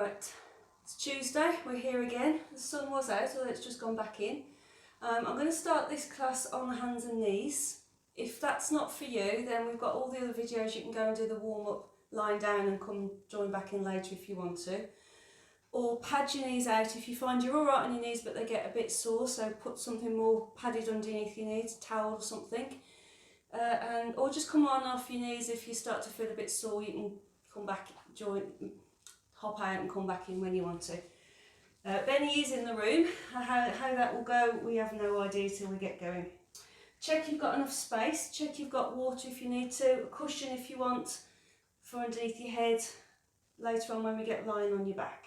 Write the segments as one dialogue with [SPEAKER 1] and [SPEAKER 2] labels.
[SPEAKER 1] Right, it's Tuesday, we're here again. The sun was out, although it's just gone back in. I'm going to start this class on the hands and knees. If that's not for you, then we've got all the other videos. You can go and do the warm-up lying down and come join back in later if you want to. Or pad your knees out if you find you're alright on your knees but they get a bit sore, so put something more padded underneath your knees, a towel or something. Or just come on off your knees if you start to feel a bit sore. You can come back, hop out and come back in when you want to. Benny is in the room. How that will go, we have no idea till we get going. Check you've got enough space, check you've got water if you need to, a cushion if you want for underneath your head later on when we get lying on your back.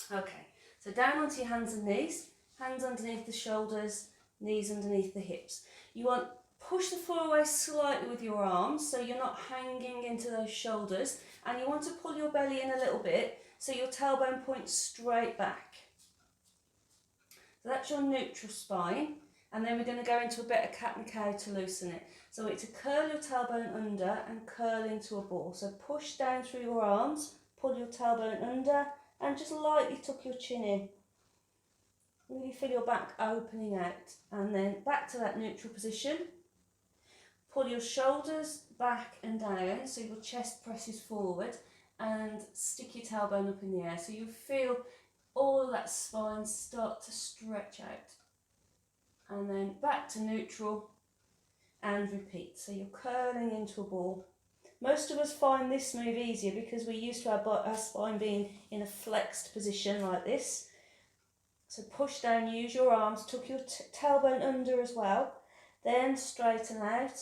[SPEAKER 1] Okay, so down onto your hands and knees, hands underneath the shoulders, knees underneath the hips. You want push the floor away slightly with your arms so you're not hanging into those shoulders, and you want to pull your belly in a little bit so your tailbone points straight back. So that's your neutral spine, and then we're going to go into a bit of cat and cow to loosen it. So it's to curl your tailbone under and curl into a ball. So push down through your arms, pull your tailbone under and just lightly tuck your chin in. Really feel your back opening out, and then back to that neutral position. Pull your shoulders back and down so your chest presses forward, and stick your tailbone up in the air so you feel all of that spine start to stretch out. And then back to neutral and repeat. So you're curling into a ball. Most of us find this move easier because we're used to our spine being in a flexed position like this. So push down, use your arms, tuck your tailbone under as well, then straighten out.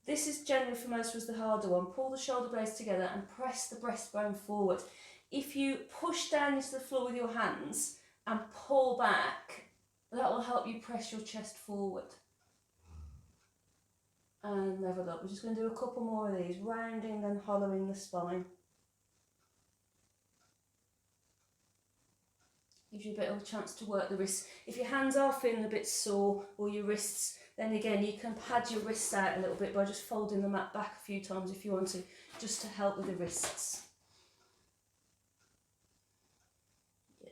[SPEAKER 1] This is generally for most of us the harder one. Pull the shoulder blades together and press the breastbone forward. If you push down into the floor with your hands and pull back, that will help you press your chest forward. And level up. We're just going to do a couple more of these, rounding and hollowing the spine. Gives you a bit of a chance to work the wrists. If your hands are feeling a bit sore, or your wrists, then again you can pad your wrists out a little bit by just folding the mat back a few times if you want to, just to help with the wrists. Good.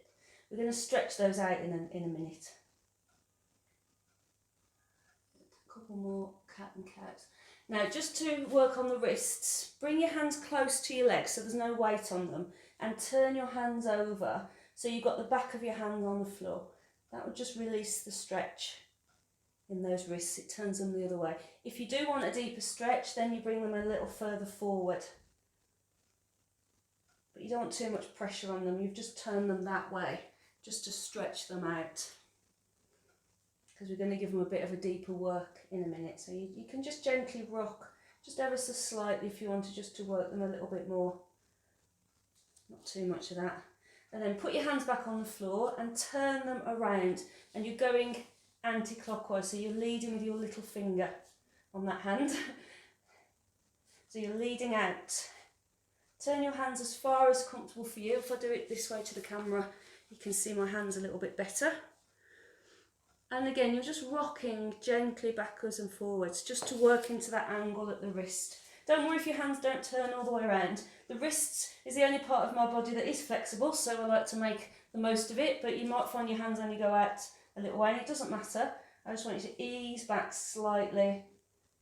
[SPEAKER 1] We're going to stretch those out in a minute. A couple more cat and cows. Now, just to work on the wrists, bring your hands close to your legs so there's no weight on them, and turn your hands over so you've got the back of your hand on the floor. That will just release the stretch in those wrists. It turns them the other way. If you do want a deeper stretch, then you bring them a little further forward. But you don't want too much pressure on them. You've just turned them that way just to stretch them out, because we're going to give them a bit of a deeper work in a minute. So you can just gently rock, just ever so slightly if you want to work them a little bit more. Not too much of that. And then put your hands back on the floor and turn them around, and you're going anti-clockwise, so you're leading with your little finger on that hand. So you're leading out. Turn your hands as far as comfortable for you. If I do it this way to the camera, you can see my hands a little bit better. And again, you're just rocking gently backwards and forwards just to work into that angle at the wrist. Don't worry if your hands don't turn all the way around. The wrists is the only part of my body that is flexible, so I like to make the most of it, but you might find your hands only go out a little way, and it doesn't matter. I just want you to ease back slightly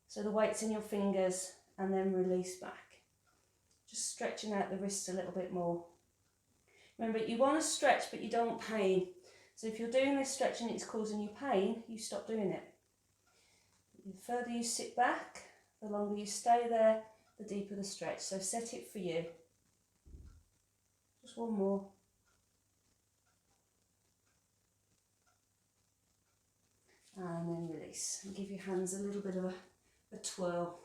[SPEAKER 1] so the weight's in your fingers, and then release back. Just stretching out the wrists a little bit more. Remember, you want to stretch, but you don't want pain. So if you're doing this stretch and it's causing you pain, you stop doing it. The further you sit back, the longer you stay there, the deeper the stretch. So set it for you. Just one more. And then release. And give your hands a little bit of a twirl.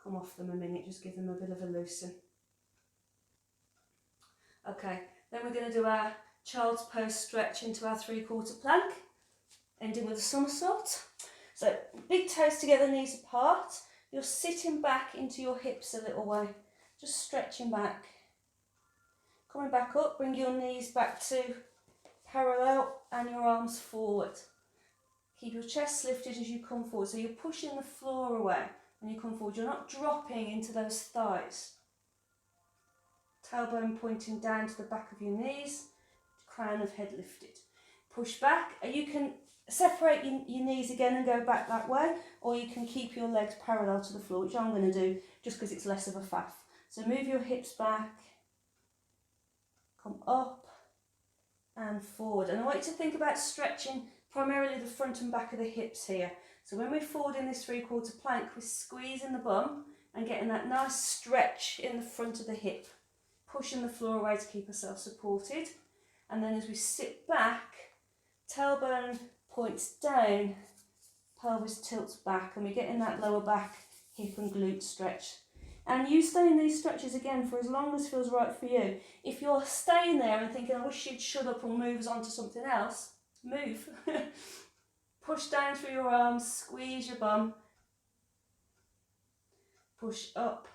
[SPEAKER 1] Come off them a minute, just give them a bit of a loosen. Okay, then we're going to do our child's pose stretch into our 3/4 plank, ending with a somersault. So big toes together, knees apart. You're sitting back into your hips a little way, just stretching back. Coming back up, bring your knees back to parallel and your arms forward. Keep your chest lifted as you come forward, so you're pushing the floor away when you come forward. You're not dropping into those thighs. tailbone pointing down to the back of your knees, crown of head lifted. Push back. You can separate your knees again and go back that way, or you can keep your legs parallel to the floor, which I'm going to do just because it's less of a faff. So move your hips back, come up and forward. And I want you to think about stretching primarily the front and back of the hips here. So when we're forward in this 3/4 plank, we're squeezing the bum and getting that nice stretch in the front of the hip, pushing the floor away to keep ourselves supported. And then as we sit back, tailbone points down, pelvis tilts back, and we're getting that lower back, hip and glute stretch. And you stay in these stretches again for as long as feels right for you. If you're staying there and thinking, I wish you'd shut up and move on to something else, move. Push down through your arms, squeeze your bum, push up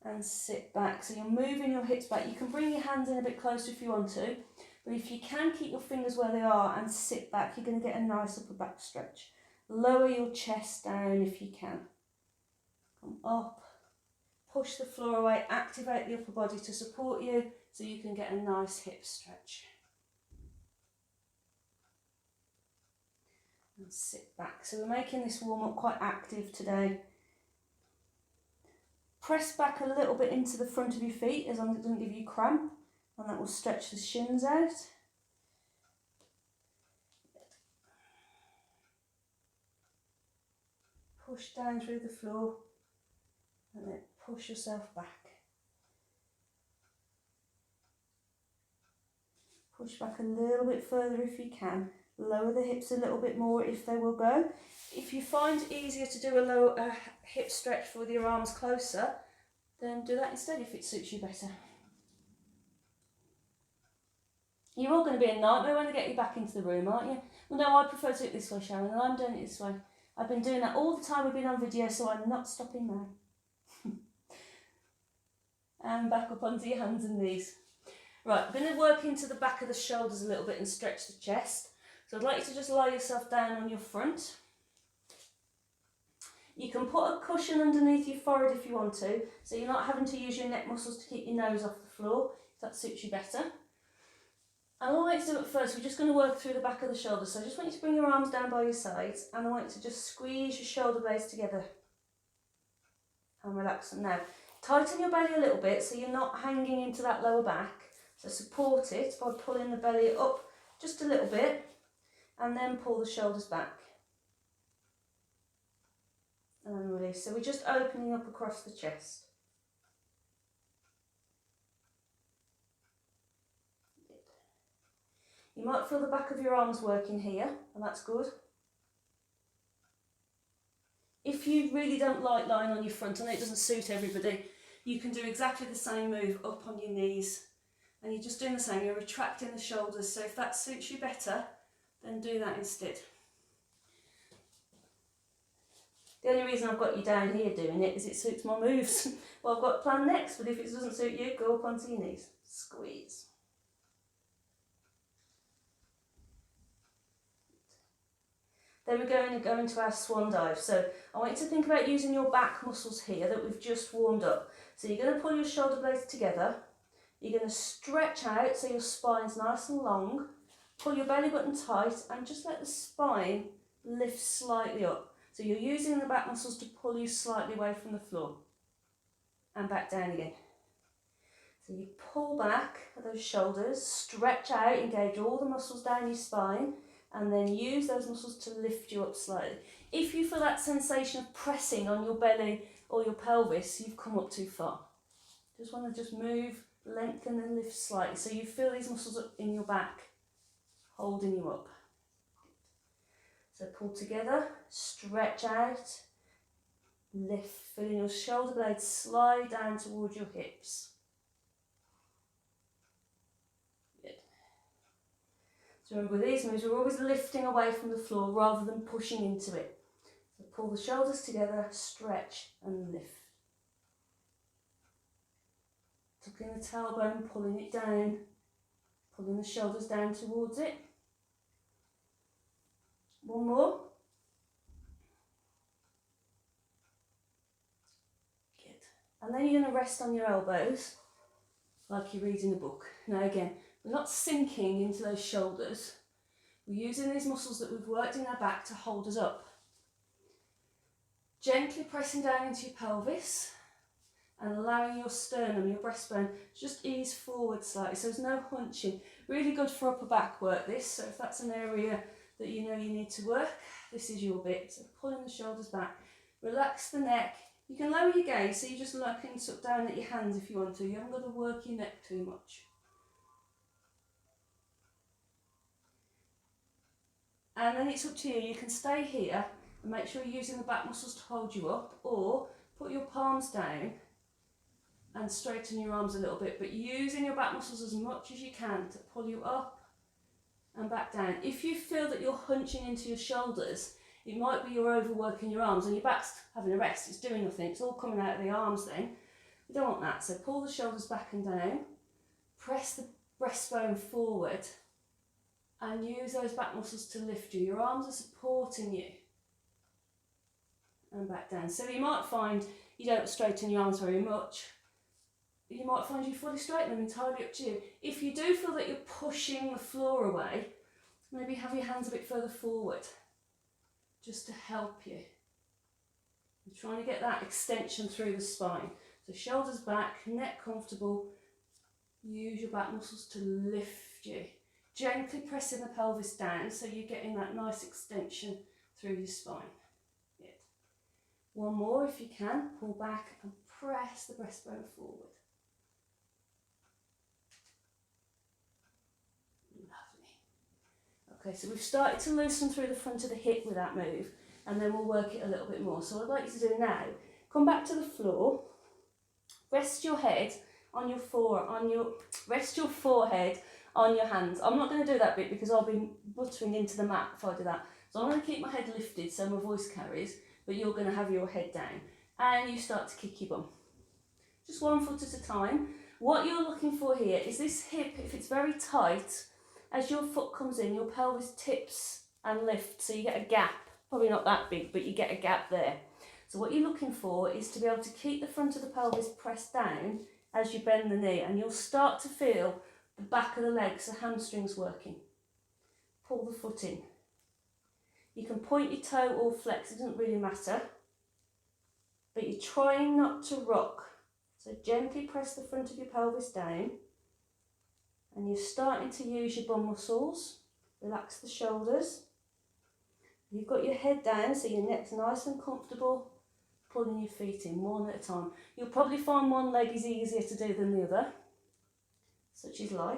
[SPEAKER 1] and sit back. So you're moving your hips back. You can bring your hands in a bit closer if you want to, but if you can keep your fingers where they are and sit back, you're going to get a nice upper back stretch. Lower your chest down if you can. Come up, push the floor away, activate the upper body to support you so you can get a nice hip stretch. And sit back. So we're making this warm up quite active today. Press back a little bit into the front of your feet as long as it doesn't give you cramp, and that will stretch the shins out. Push down through the floor and then push yourself back. Push back a little bit further if you can. Lower the hips a little bit more if they will go. If you find it easier to do a hip stretch with your arms closer, then do that instead if it suits you better. You're all going to be a nightmare when I get you back into the room, aren't you? Well, no, I prefer to do it this way, Sharon, and I'm doing it this way. I've been doing that all the time we've been on video, so I'm not stopping now. And back up onto your hands and knees. Right, I'm going to work into the back of the shoulders a little bit and stretch the chest. So I'd like you to just lie yourself down on your front. You can put a cushion underneath your forehead if you want to, so you're not having to use your neck muscles to keep your nose off the floor, if that suits you better. And all I want you to do at first, we're just going to work through the back of the shoulders. So I just want you to bring your arms down by your sides, and I want you to just squeeze your shoulder blades together and relax them. Now, tighten your belly a little bit so you're not hanging into that lower back. So support it by pulling the belly up just a little bit, and then pull the shoulders back. And then release. So we're just opening up across the chest. You might feel the back of your arms working here, and that's good. If you really don't like lying on your front, and it doesn't suit everybody, you can do exactly the same move up on your knees. And you're just doing the same, you're retracting the shoulders. So if that suits you better, then do that instead. The only reason I've got you down here doing it is it suits my moves. Well, I've got a plan next, but if it doesn't suit you, go up onto your knees. Squeeze. Then we're going to go into our swan dive. So I want you to think about using your back muscles here that we've just warmed up. So you're going to pull your shoulder blades together. You're going to stretch out so your spine's nice and long. Pull your belly button tight and just let the spine lift slightly up. So you're using the back muscles to pull you slightly away from the floor. And back down again. So you pull back at those shoulders, stretch out, engage all the muscles down your spine, and then use those muscles to lift you up slightly. If you feel that sensation of pressing on your belly or your pelvis, you've come up too far. Just want to just move, lengthen and lift slightly so you feel these muscles up in your back holding you up. So pull together, stretch out, lift, feeling your shoulder blades slide down towards your hips. Good. So remember with these moves, we're always lifting away from the floor rather than pushing into it. So pull the shoulders together, stretch and lift. Tucking the tailbone, pulling it down, pulling the shoulders down towards it. One more. Good. And then you're going to rest on your elbows like you're reading a book. Now again, we're not sinking into those shoulders. We're using these muscles that we've worked in our back to hold us up. Gently pressing down into your pelvis and allowing your sternum, your breastbone, to just ease forward slightly, so there's no hunching. Really good for upper back work this, so if that's an area that you know you need to work, this is your bit. So pulling the shoulders back, relax the neck. You can lower your gaze, so you're just looking sort of down at your hands if you want to. You haven't got to work your neck too much. And then it's up to you. You can stay here and make sure you're using the back muscles to hold you up, or put your palms down and straighten your arms a little bit, but using your back muscles as much as you can to pull you up and back down. If you feel that you're hunching into your shoulders, it might be you're overworking your arms and your back's having a rest, it's doing nothing, it's all coming out of the arms then. You don't want that, so pull the shoulders back and down, press the breastbone forward and use those back muscles to lift you. Your arms are supporting you. And back down. So you might find you don't straighten your arms very much. You might find you fully straighten them, entirely up to you. If you do feel that you're pushing the floor away, maybe have your hands a bit further forward, just to help you. You're trying to get that extension through the spine. So shoulders back, neck comfortable. Use your back muscles to lift you. Gently pressing the pelvis down so you're getting that nice extension through your spine. Good. One more if you can. Pull back and press the breastbone forward. Okay, so we've started to loosen through the front of the hip with that move, and then we'll work it a little bit more. So what I'd like you to do now, come back to the floor, rest your head on your rest your forehead on your hands. I'm not going to do that bit because I'll be buttering into the mat if I do that. So I'm going to keep my head lifted so my voice carries, but you're going to have your head down, and you start to kick your bum. Just 1 foot at a time. What you're looking for here is this hip, if it's very tight, as your foot comes in, your pelvis tips and lifts, so you get a gap. Probably not that big, but you get a gap there. So what you're looking for is to be able to keep the front of the pelvis pressed down as you bend the knee, and you'll start to feel the back of the legs, the hamstrings working. Pull the foot in. You can point your toe or flex, it doesn't really matter, but you're trying not to rock. So gently press the front of your pelvis down, and you're starting to use your bum muscles. Relax the shoulders. You've got your head down so your neck's nice and comfortable, pulling your feet in one at a time. You'll probably find one leg is easier to do than the other, such is life.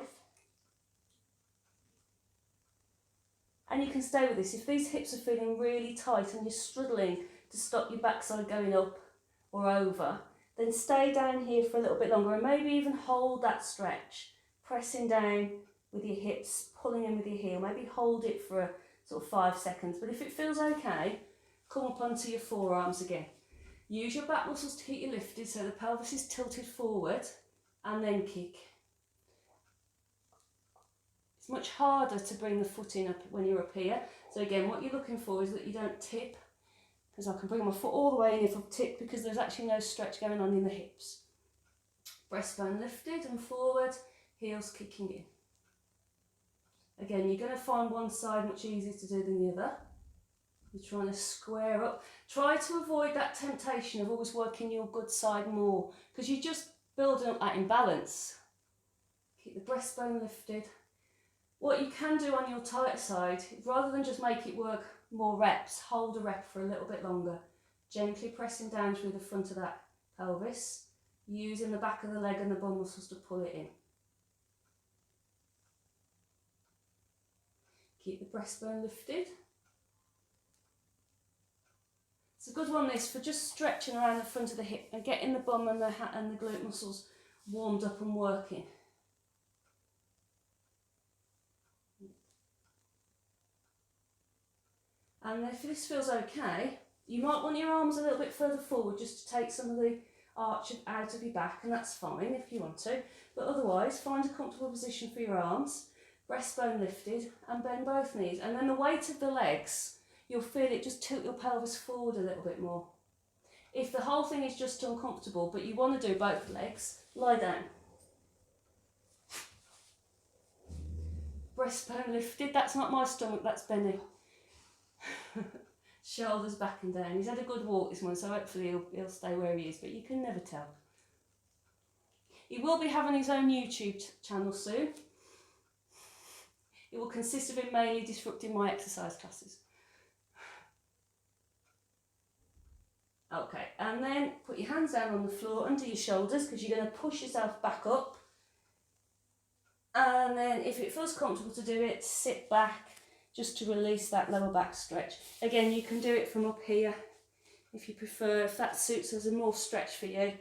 [SPEAKER 1] And you can stay with this. If these hips are feeling really tight and you're struggling to stop your backside going up or over, then stay down here for a little bit longer and maybe even hold that stretch. Pressing down with your hips, pulling in with your heel. Maybe hold it for a sort of 5 seconds. But if it feels okay, come up onto your forearms again. Use your back muscles to keep you lifted so the pelvis is tilted forward, and then kick. It's much harder to bring the foot in up when you're up here. So again, what you're looking for is that you don't tip, because I can bring my foot all the way in if I tip, because there's actually no stretch going on in the hips. Breastbone lifted and forward. Heels kicking in. Again, you're going to find one side much easier to do than the other. You're trying to square up. Try to avoid that temptation of always working your good side more, because you're just building up that imbalance. Keep the breastbone lifted. What you can do on your tight side, rather than just make it work more reps, hold a rep for a little bit longer. Gently pressing down through the front of that pelvis, using the back of the leg and the bum muscles to pull it in. Keep the breastbone lifted. It's a good one this for just stretching around the front of the hip and getting the bum and the glute muscles warmed up and working. And if this feels okay, you might want your arms a little bit further forward just to take some of the arch out of your back, and that's fine if you want to. But otherwise, find a comfortable position for your arms. Breastbone lifted, and bend both knees. And then the weight of the legs, you'll feel it just tilt your pelvis forward a little bit more. If the whole thing is just uncomfortable, but you want to do both legs, lie down. breastbone lifted. That's not my stomach, that's Benny. Shoulders back and down. He's had a good walk this morning, so hopefully he'll stay where he is, but you can never tell. He will be having his own YouTube channel soon. It will consist of him mainly disrupting my exercise classes. Okay, and then put your hands down on the floor under your shoulders, because you're going to push yourself back up. And then if it feels comfortable to do it, sit back just to release that lower back stretch. Again, you can do it from up here if you prefer, if that suits as a more stretch for you.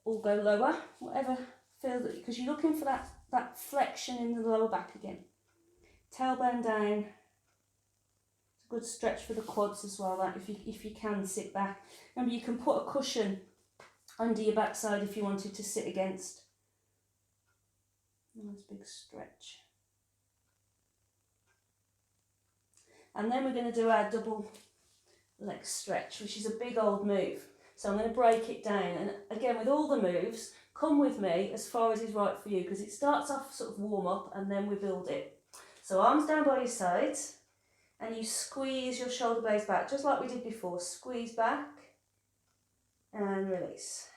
[SPEAKER 1] Or go lower, whatever feels, because you're looking for that flexion in the lower back again. Tailbone down. It's a good stretch for the quads as well, that if you can sit back. Remember, you can put a cushion under your backside if you wanted to sit against. Nice big stretch. And then we're going to do our double leg stretch, which is a big old move. So I'm going to break it down, and again with all the moves, come with me as far as is right for you, because it starts off sort of warm up and then we build it. So arms down by your sides, and you squeeze your shoulder blades back, just like we did before. Squeeze back and release.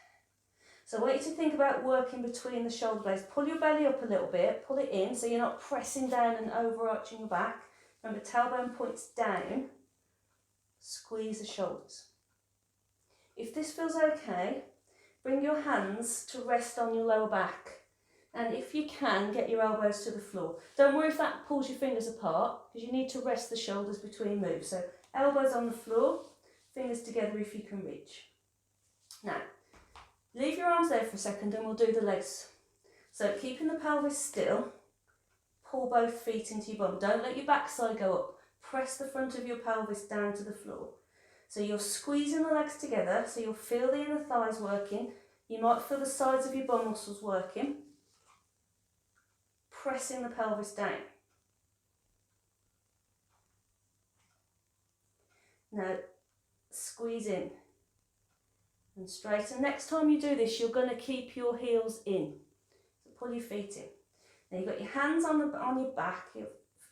[SPEAKER 1] So I want you to think about working between the shoulder blades. Pull your belly up a little bit, pull it in so you're not pressing down and overarching your back. Remember, tailbone points down, squeeze the shoulders. If this feels okay, bring your hands to rest on your lower back. And if you can, get your elbows to the floor. Don't worry if that pulls your fingers apart, because you need to rest the shoulders between moves. So elbows on the floor, fingers together if you can reach. Now, leave your arms there for a second and we'll do the legs. So keeping the pelvis still, pull both feet into your bum. Don't let your backside go up. Press the front of your pelvis down to the floor. So you're squeezing the legs together, so you'll feel the inner thighs working. You might feel the sides of your bum muscles working. Pressing the pelvis down. Now, squeeze in and straighten. Next time you do this, you're going to keep your heels in. So pull your feet in. Now you've got your hands on your back,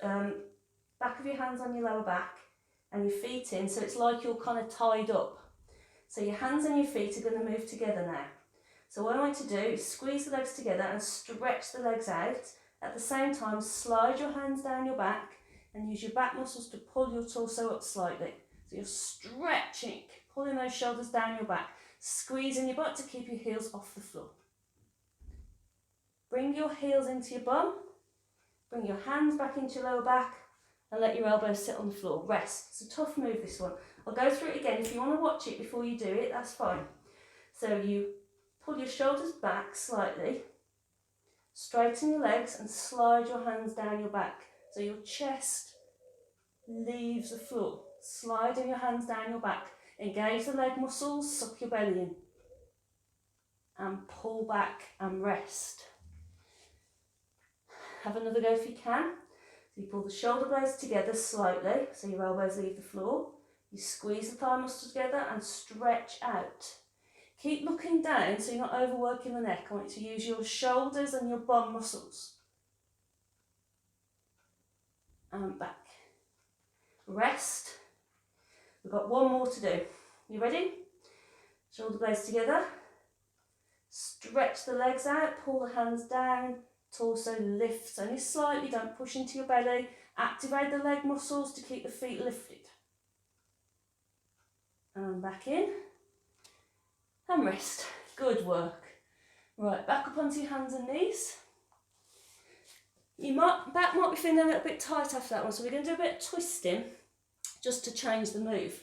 [SPEAKER 1] back of your hands on your lower back, and your feet in, so it's like you're kind of tied up. So your hands and your feet are going to move together now. So what I want you to do is squeeze the legs together and stretch the legs out. At the same time, slide your hands down your back and use your back muscles to pull your torso up slightly. So you're stretching, pulling those shoulders down your back, squeezing your butt to keep your heels off the floor. Bring your heels into your bum, bring your hands back into your lower back, and let your elbows sit on the floor. Rest. It's a tough move, this one. I'll go through it again. If you want to watch it before you do it, that's fine. So you pull your shoulders back slightly, straighten your legs and slide your hands down your back. So your chest leaves the floor. Sliding your hands down your back. Engage the leg muscles, suck your belly in. And pull back and rest. Have another go if you can. So you pull the shoulder blades together slightly, so your elbows leave the floor. You squeeze the thigh muscles together and stretch out. Keep looking down so you're not overworking the neck. I want you to use your shoulders and your bum muscles. And back. Rest. We've got one more to do. You ready? Shoulder blades together. Stretch the legs out, pull the hands down. Torso lifts only slightly, don't push into your belly. Activate the leg muscles to keep the feet lifted. And back in. And rest. Good work. Right, back up onto your hands and knees. Back might be feeling a little bit tight after that one, so we're going to do a bit of twisting just to change the move.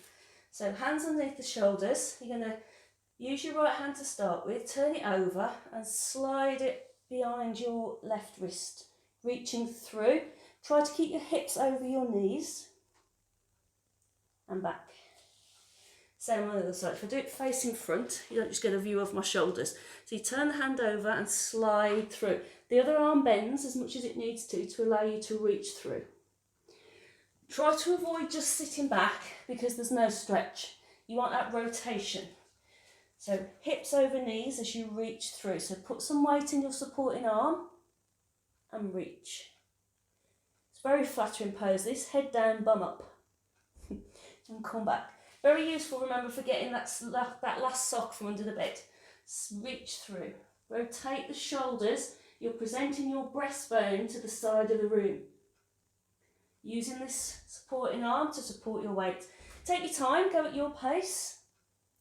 [SPEAKER 1] So hands underneath the shoulders. You're going to use your right hand to start with, turn it over and slide it behind your left wrist, reaching through. Try to keep your hips over your knees and back. Same on the other side. If I do it facing front, you don't just get a view of my shoulders. So you turn the hand over and slide through. The other arm bends as much as it needs to allow you to reach through. Try to avoid just sitting back because there's no stretch. You want that rotation. So hips over knees as you reach through. So put some weight in your supporting arm and reach. It's very flattering pose this, head down, bum up. And come back. Very useful, remember, for getting that last sock from under the bed. Reach through. Rotate the shoulders. You're presenting your breastbone to the side of the room. Using this supporting arm to support your weight. Take your time, go at your pace.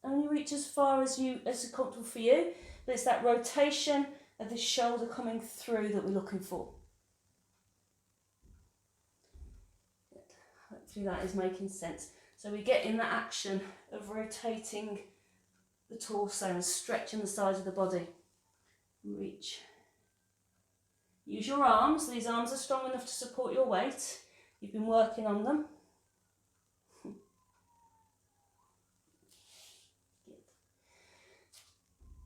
[SPEAKER 1] Only reach as far as is comfortable for you. But it's that rotation of the shoulder coming through that we're looking for. Hopefully that is making sense. So we get in that action of rotating the torso and stretching the sides of the body. Reach. Use your arms. These arms are strong enough to support your weight. You've been working on them.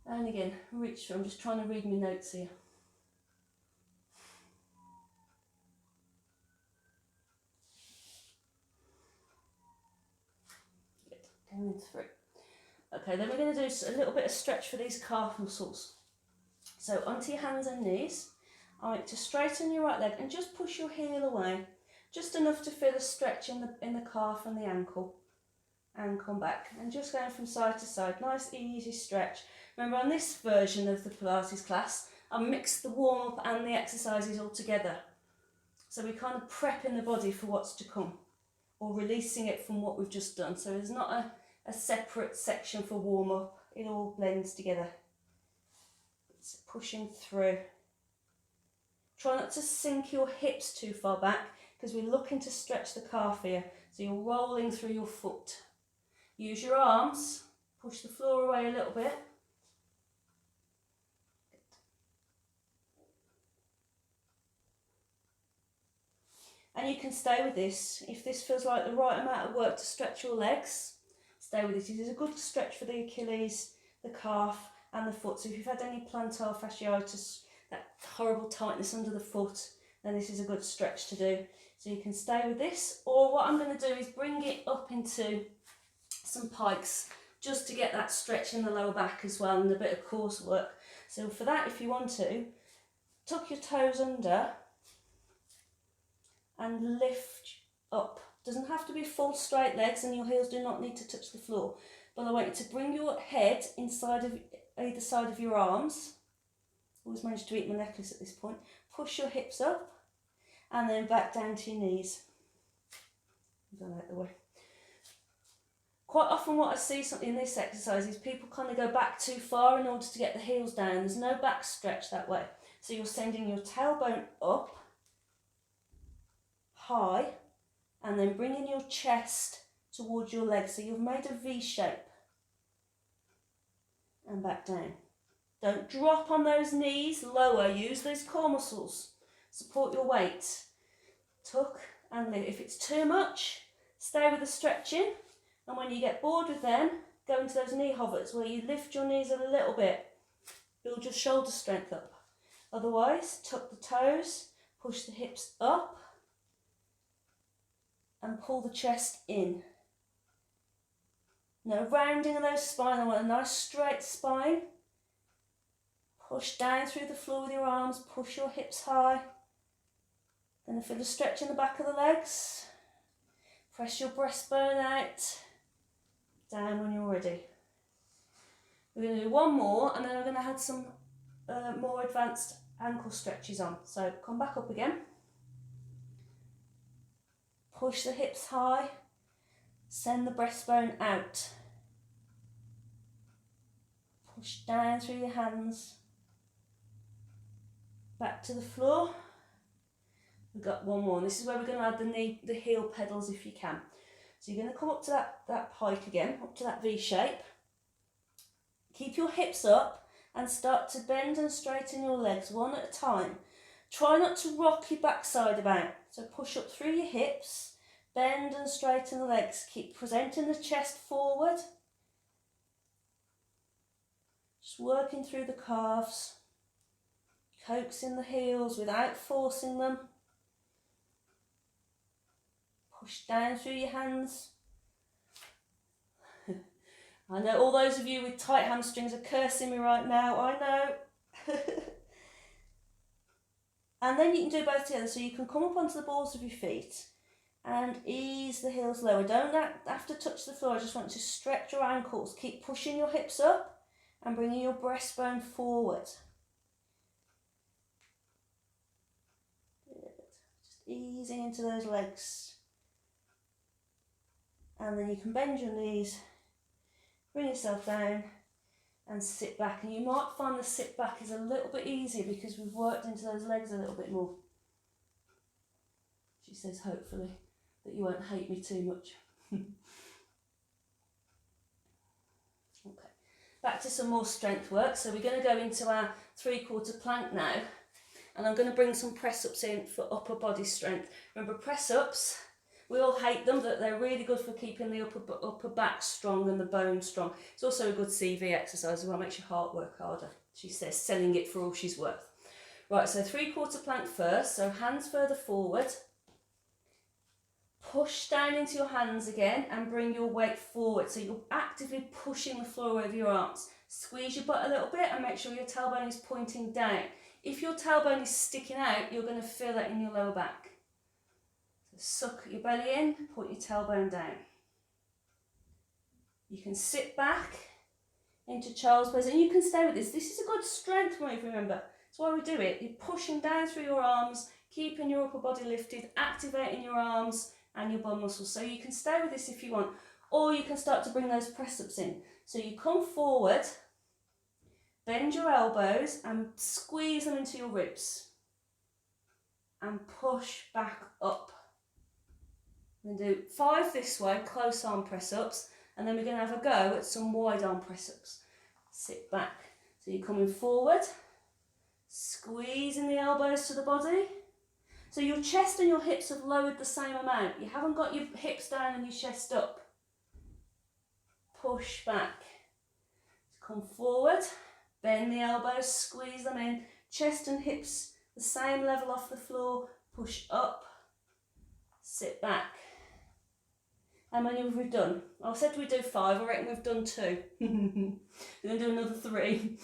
[SPEAKER 1] And again, reach through. I'm just trying to read my notes here. Going through. Okay, then we're going to do a little bit of stretch for these calf muscles. So onto your hands and knees. I want you to straighten your right leg and just push your heel away. Just enough to feel a stretch in the calf and the ankle. And come back. And just going from side to side. Nice, easy stretch. Remember, on this version of the Pilates class, I mixed the warm-up and the exercises all together. So we're kind of prepping the body for what's to come. Or releasing it from what we've just done. So there's not a separate section for warm-up. It all blends together. It's pushing through. Try not to sink your hips too far back because we're looking to stretch the calf here. So you're rolling through your foot. Use your arms. Push the floor away a little bit. And you can stay with this. If this feels like the right amount of work to stretch your legs, stay with it. It is a good stretch for the Achilles, the calf and the foot. So if you've had any plantar fasciitis, that horrible tightness under the foot, then this is a good stretch to do. So you can stay with this. Or what I'm going to do is bring it up into some pikes just to get that stretch in the lower back as well and a bit of core work. So for that, if you want to, tuck your toes under and lift up. Doesn't have to be full straight legs and your heels do not need to touch the floor. But I want you to bring your head inside of either side of your arms. Always managed to eat my necklace at this point. Push your hips up and then back down to your knees. Go out the way. Quite often what I see in this exercise is people kind of go back too far in order to get the heels down. There's no back stretch that way. So you're sending your tailbone up high and then bringing your chest towards your legs. So you've made a V shape. And back down. Don't drop on those knees, lower. Use those core muscles. Support your weight. Tuck and lift. If it's too much, stay with the stretching. And when you get bored with them, go into those knee hovers where you lift your knees a little bit. Build your shoulder strength up. Otherwise, tuck the toes, push the hips up and pull the chest in. No rounding of those spine. I want a nice straight spine. Push down through the floor with your arms. Push your hips high. Then feel the stretch in the back of the legs. Press your breastbone out. Down when you're ready. We're going to do one more and then we're going to add some more advanced ankle stretches on. So come back up again. Push the hips high. Send the breastbone out. Push down through your hands. Back to the floor. We've got one more. And this is where we're going to add the heel pedals if you can. So you're going to come up to that pike again, up to that V shape. Keep your hips up and start to bend and straighten your legs one at a time. Try not to rock your backside about. So push up through your hips. Bend and straighten the legs. Keep presenting the chest forward. Just working through the calves. Coaxing the heels without forcing them. Push down through your hands. I know all those of you with tight hamstrings are cursing me right now. I know. And then you can do both together. So you can come up onto the balls of your feet and ease the heels lower. Don't have to touch the floor. I just want you to stretch your ankles. Keep pushing your hips up and bringing your breastbone forward. Good. Just easing into those legs. And then you can bend your knees, bring yourself down and sit back. And you might find the sit back is a little bit easier because we've worked into those legs a little bit more. She says hopefully that you won't hate me too much. Okay, back to some more strength work. So we're going to go into our 3/4 plank now, and I'm going to bring some press ups in for upper body strength. Remember, press ups, we all hate them, but they're really good for keeping the upper back strong and the bone strong. It's also a good CV exercise as well, makes your heart work harder. She says, selling it for all she's worth. Right, so 3/4 plank first, so hands further forward. Push down into your hands again and bring your weight forward. So you're actively pushing the floor over your arms. Squeeze your butt a little bit and make sure your tailbone is pointing down. If your tailbone is sticking out, you're going to feel that in your lower back. So suck your belly in, point your tailbone down. You can sit back into child's pose and you can stay with this. This is a good strength move, remember. That's why we do it. You're pushing down through your arms, keeping your upper body lifted, activating your arms and your bum muscles. So you can stay with this if you want, or you can start to bring those press ups in. So you come forward, bend your elbows and squeeze them into your ribs and push back up. We're going to do 5 this way, close arm press ups, and then we're going to have a go at some wide arm press ups. Sit back. So you're coming forward, squeezing the elbows to the body. So your chest and your hips have lowered the same amount. You haven't got your hips down and your chest up. Push back. Come forward, bend the elbows, squeeze them in. Chest and hips the same level off the floor. Push up, sit back. How many have we done? I said we'd do 5, I reckon we've done 2. We're going to do another 3.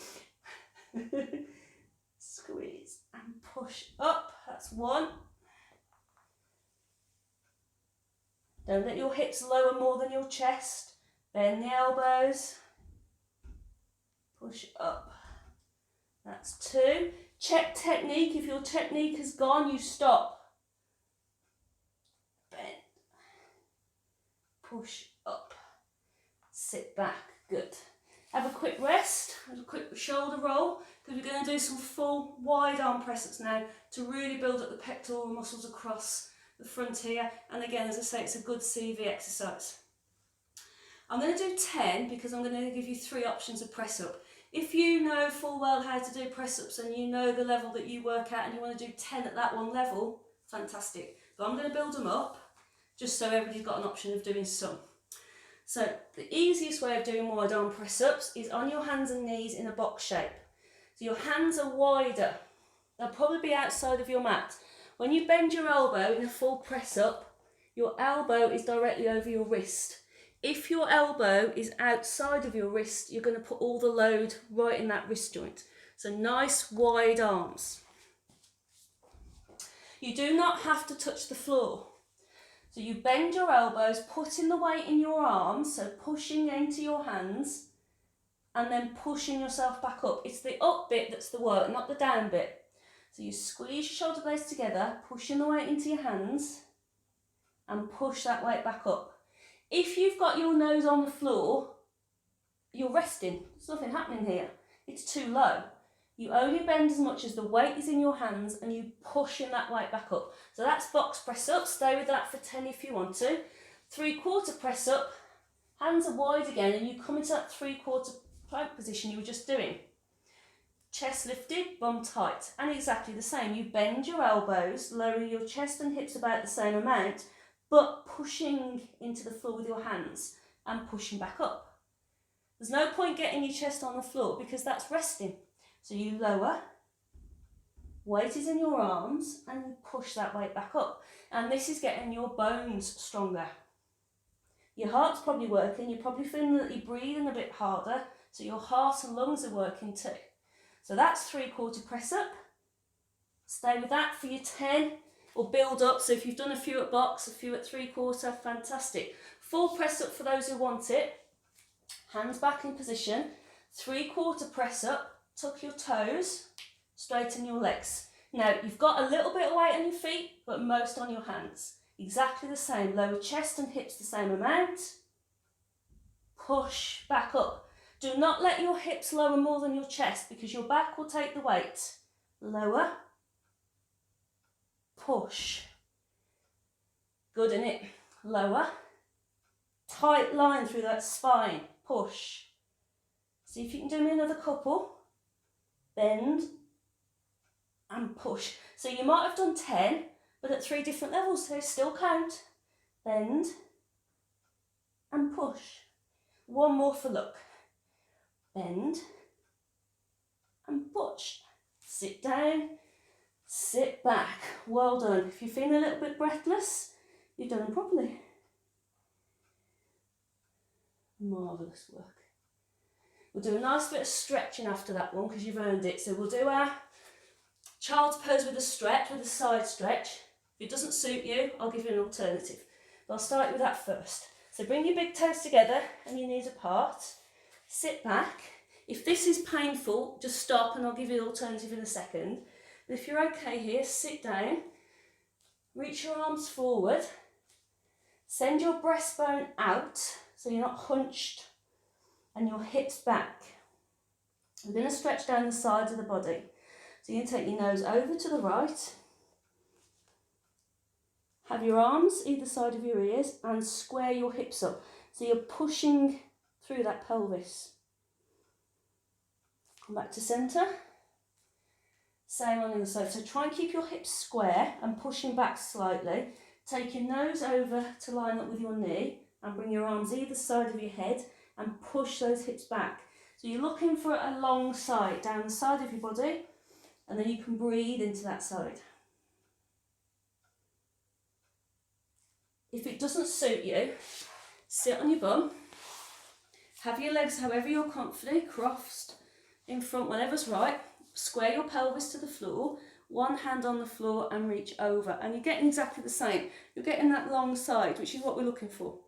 [SPEAKER 1] Squeeze and push up, that's 1. Don't let your hips lower more than your chest. Bend the elbows, push up, that's 2. Check technique, if your technique has gone, you stop. Bend, push up, sit back, good. Have a quick rest, have a quick shoulder roll, because we're going to do some full wide arm press ups now to really build up the pectoral muscles across the front here. And again, as I say, it's a good CV exercise. I'm going to do 10 because I'm going to give you 3 options of press up. If you know full well how to do press ups and you know the level that you work at and you want to do 10 at that one level, fantastic. But I'm going to build them up just so everybody's got an option of doing some. So the easiest way of doing wide arm press ups is on your hands and knees in a box shape. So your hands are wider. They'll probably be outside of your mat. When you bend your elbow in a full press up, your elbow is directly over your wrist. If your elbow is outside of your wrist, you're going to put all the load right in that wrist joint. So nice wide arms. You do not have to touch the floor. So you bend your elbows, putting the weight in your arms, so pushing into your hands, and then pushing yourself back up. It's the up bit that's the work, not the down bit. So you squeeze your shoulder blades together, pushing the weight into your hands, and push that weight back up. If you've got your nose on the floor, you're resting. There's nothing happening here. It's too low. You only bend as much as the weight is in your hands and you pushing that weight back up. So that's box press up. Stay with that for 10 if you want to. 3/4 press up. Hands are wide again and you come into that 3/4 plank position you were just doing. Chest lifted, bum tight. And exactly the same. You bend your elbows, lowering your chest and hips about the same amount, but pushing into the floor with your hands and pushing back up. There's no point getting your chest on the floor because that's resting. So you lower, weight is in your arms, and you push that weight back up. And this is getting your bones stronger. Your heart's probably working, you're probably feeling that you're breathing a bit harder, so your heart and lungs are working too. So that's 3/4 press up. Stay with that for your 10, or build up. So if you've done a few at box, a few at 3/4, fantastic. Full press up for those who want it. Hands back in position. 3/4 press up. Tuck your toes. Straighten your legs. Now, you've got a little bit of weight on your feet, but most on your hands. Exactly the same. Lower chest and hips the same amount. Push back up. Do not let your hips lower more than your chest because your back will take the weight. Lower. Push. Good, innit? Lower. Tight line through that spine. Push. See if you can do me another couple. Bend and push. So you might have done 10, but at 3 different levels, so still count. Bend and push. One more for luck. Bend and push. Sit down, sit back. Well done. If you're feeling a little bit breathless, you've done it properly. Marvellous work. We'll do a nice bit of stretching after that one because you've earned it. So we'll do our child's pose with a stretch, with a side stretch. If it doesn't suit you, I'll give you an alternative. But I'll start with that first. So bring your big toes together and your knees apart. Sit back. If this is painful, just stop and I'll give you an alternative in a second. But if you're okay here, sit down. Reach your arms forward. Send your breastbone out so you're not hunched and your hips back. We're going to stretch down the sides of the body. So you're going to take your nose over to the right. Have your arms either side of your ears and square your hips up. So you're pushing through that pelvis. Come back to centre. Same on the other side. So try and keep your hips square and pushing back slightly. Take your nose over to line up with your knee and bring your arms either side of your head and push those hips back. So you're looking for a long side down the side of your body, and then you can breathe into that side. If it doesn't suit you, sit on your bum. Have your legs however you're confident, crossed in front, whatever's right. Square your pelvis to the floor, one hand on the floor and reach over. And you're getting exactly the same. You're getting that long side, which is what we're looking for.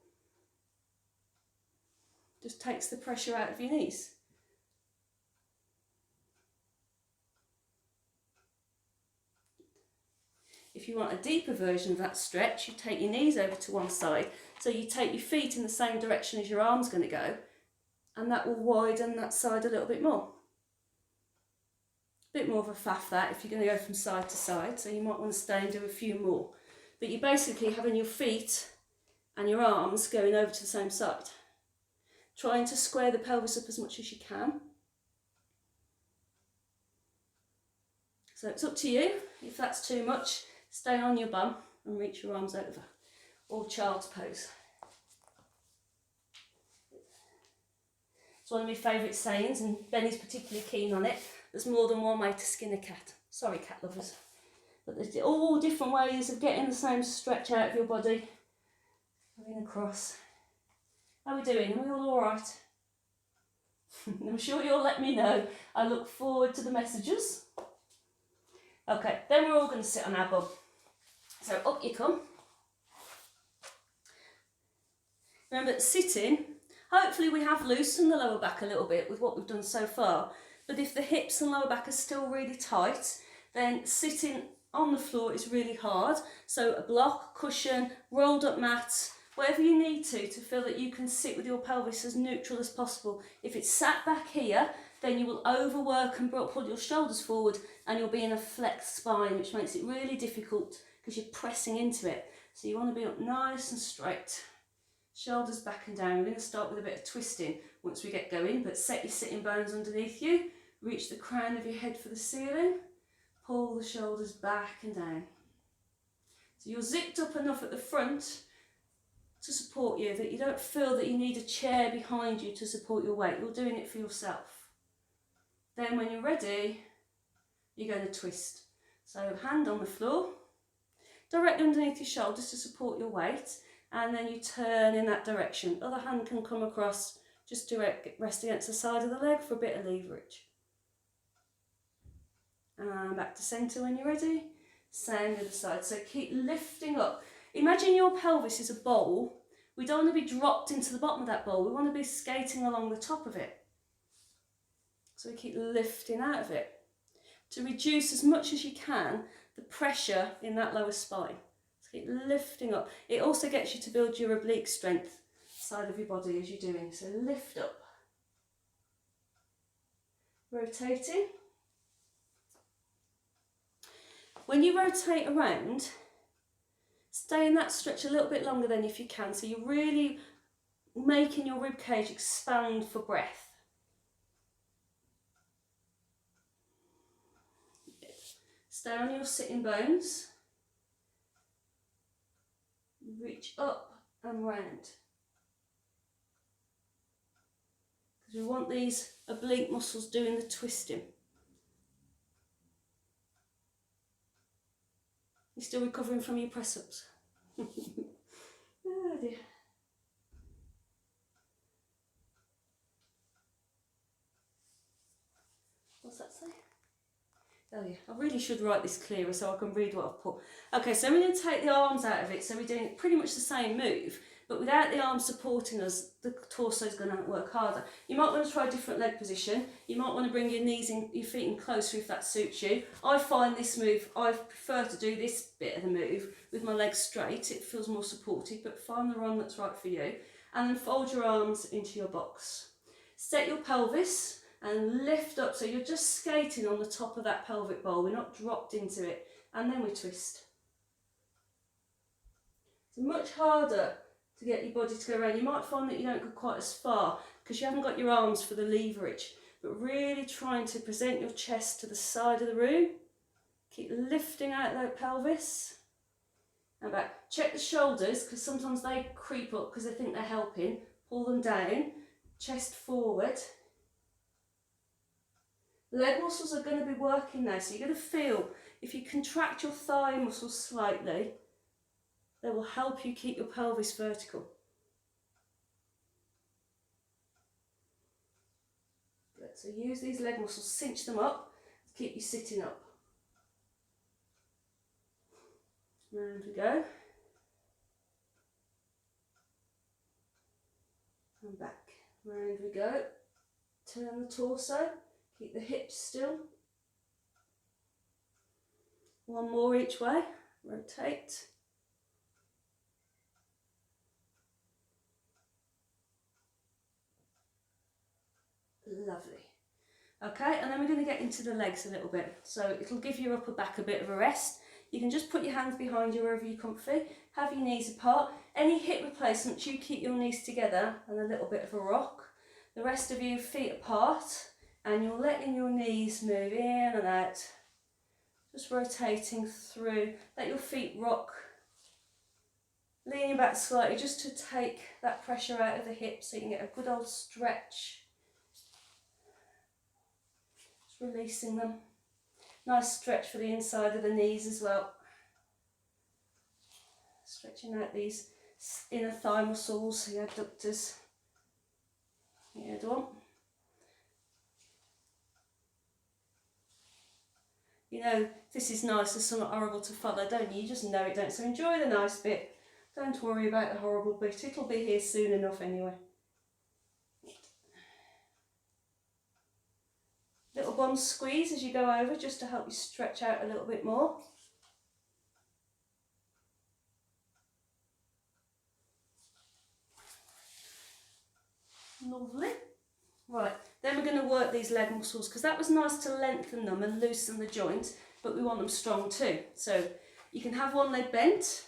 [SPEAKER 1] Just takes the pressure out of your knees. If you want a deeper version of that stretch, you take your knees over to one side. So you take your feet in the same direction as your arm's going to go. And that will widen that side a little bit more. Bit more of a faff that if you're going to go from side to side, so you might want to stay and do a few more. But you're basically having your feet and your arms going over to the same side. Trying to square the pelvis up as much as you can. So it's up to you. If that's too much, stay on your bum and reach your arms over. Or child's pose. It's one of my favourite sayings, and Benny's particularly keen on it. There's more than one way to skin a cat. Sorry, cat lovers. But there's all different ways of getting the same stretch out of your body. Going across. How are we doing? Are we all alright? I'm sure you'll let me know. I look forward to the messages. Okay, then we're all going to sit on our bum. So up you come. Remember, sitting, hopefully we have loosened the lower back a little bit with what we've done so far. But if the hips and lower back are still really tight, then sitting on the floor is really hard. So a block, cushion, rolled up mat, whatever you need to feel that you can sit with your pelvis as neutral as possible. If it's sat back here, then you will overwork and pull your shoulders forward and you'll be in a flexed spine, which makes it really difficult because you're pressing into it. So you want to be up nice and straight. Shoulders back and down. We're going to start with a bit of twisting once we get going, but set your sitting bones underneath you. Reach the crown of your head for the ceiling. Pull the shoulders back and down. So you're zipped up enough at the front to support you that you don't feel that you need a chair behind you to support your weight. You're doing it for yourself. Then when you're ready, you're going to twist. So hand on the floor, directly underneath your shoulders to support your weight, and then you turn in that direction. Other hand can come across just to rest against the side of the leg for a bit of leverage. And back to centre when you're ready. Same other side. So keep lifting up. Imagine your pelvis is a bowl. We don't want to be dropped into the bottom of that bowl. We want to be skating along the top of it. So we keep lifting out of it to reduce as much as you can the pressure in that lower spine. So keep lifting up. It also gets you to build your oblique strength side of your body as you're doing. So lift up. Rotating. When you rotate around, stay in that stretch a little bit longer than if you can. So you're really making your rib cage expand for breath. Stay on your sitting bones. Reach up and round. Because we want these oblique muscles doing the twisting. You're still recovering from your press-ups? Oh dear. What's that say? Oh yeah, I really should write this clearer so I can read what I've put. Okay, so we're going to take the arms out of it, so we're doing pretty much the same move, but without the arms supporting us, the torso is going to work harder. You might want to try a different leg position. You might want to bring your knees in, your feet in closer if that suits you. I find this move, I prefer to do this bit of the move with my legs straight. It feels more supportive, but find the one that's right for you. And then fold your arms into your box. Set your pelvis and lift up, so you're just skating on the top of that pelvic bowl. We're not dropped into it. And then we twist. It's much harder to get your body to go around. You might find that you don't go quite as far because you haven't got your arms for the leverage, but really trying to present your chest to the side of the room. Keep lifting out that pelvis and back. Check the shoulders because sometimes they creep up because they think they're helping. Pull them down, chest forward. Leg muscles are going to be working now, so you're going to feel, if you contract your thigh muscles slightly, they will help you keep your pelvis vertical. Good. So use these leg muscles, cinch them up to keep you sitting up. Round we go. And back. Round we go. Turn the torso. Keep the hips still. One more each way. Rotate. Lovely. Okay, and then we're going to get into the legs a little bit. So it'll give your upper back a bit of a rest. You can just put your hands behind you wherever you're comfy. Have your knees apart. Any hip replacements, you keep your knees together and a little bit of a rock. The rest of you, feet apart. And you're letting your knees move in and out, just rotating through. Let your feet rock, leaning back slightly just to take that pressure out of the hips so you can get a good old stretch. Just releasing them. Nice stretch for the inside of the knees as well. Stretching out these inner thigh muscles, the adductors. Yeah, do one. You know, this is nice, it's somewhat horrible to follow, don't you? You just know it, don't you? So enjoy the nice bit. Don't worry about the horrible bit. It'll be here soon enough anyway. Little bum squeeze as you go over, just to help you stretch out a little bit more. Lovely. Right, then we're going to work these leg muscles because that was nice to lengthen them and loosen the joint, but we want them strong too. So you can have one leg bent,